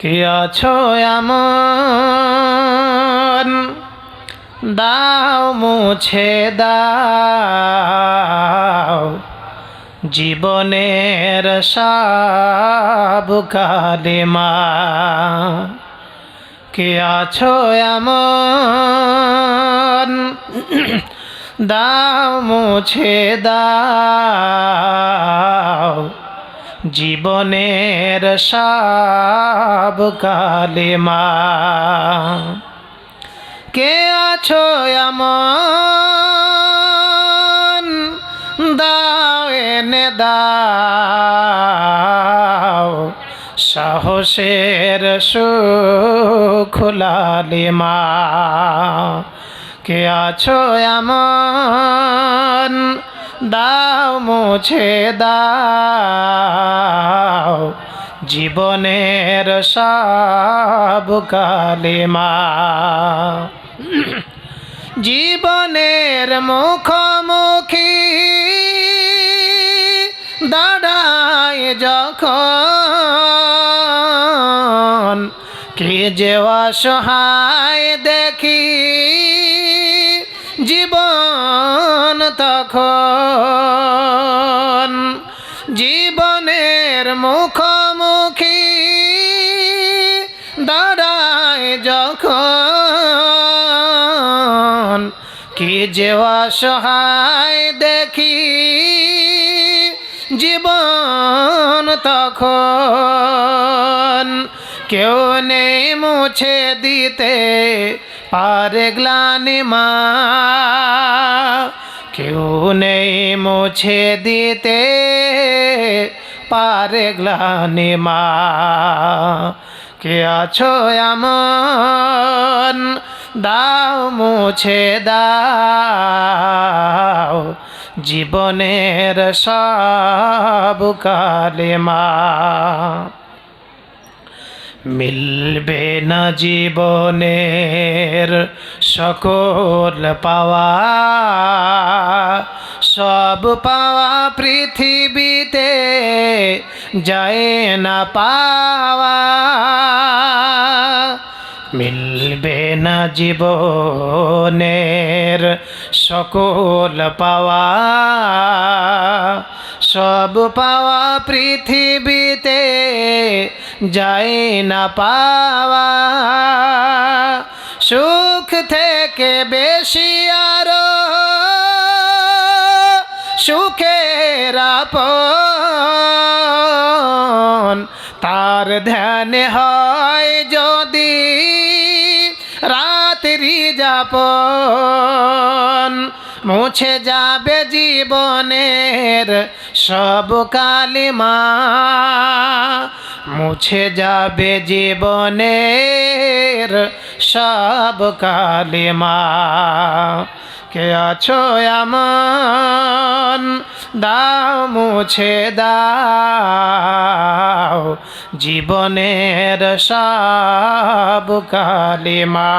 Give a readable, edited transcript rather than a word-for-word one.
কে আছো এমন, দাও মুছে দাও জীবনের সব কালিমা। কে আছো এমন, দাও মুছে দাও জীবনের সব কালিমা। কে আছো এমন, দাও এনে দাও সাহসের সুখ লালিমা। কে আছো এমন, দাও মুছে দাও জীবনের সব কালিমা। জীবনের মুখোমুখি দাঁড়ায় যখন, কে যে অসহায় দেখি জীবন তখন। জীবনের মুখোমুখি দাঁড়ায় যখন, কে যে অসহায় দেখি জীবন তখন। কেউ নেই মুছে দিতে পারে গ্লানিমা, কেউ নেই মুছে দিতে পারে গ্লানিমা। কে আছো এমন, দাও মুছে দাও জীবনের সব কালিমা। মিলবে না জীবনের সকল পাওয়া, সব পাওয়া পৃথিবীতে যায় না পাওয়া। মিলবে না জীবনের সকল পাওয়া, সব পাওয়া পৃথিবীতে যায় না পাওয়া। সুখ থেকে বেশি আরো সুখের আপন, তার ধ্যানে হয় যদি রাত্রি যাপন। মুছে যাবে জীবনের সব কালিমা, মুছে যাবে জীবনের সব কালিমা। কে আছো এমন, দাও মুছে দাও জীবনের সব কালিমা।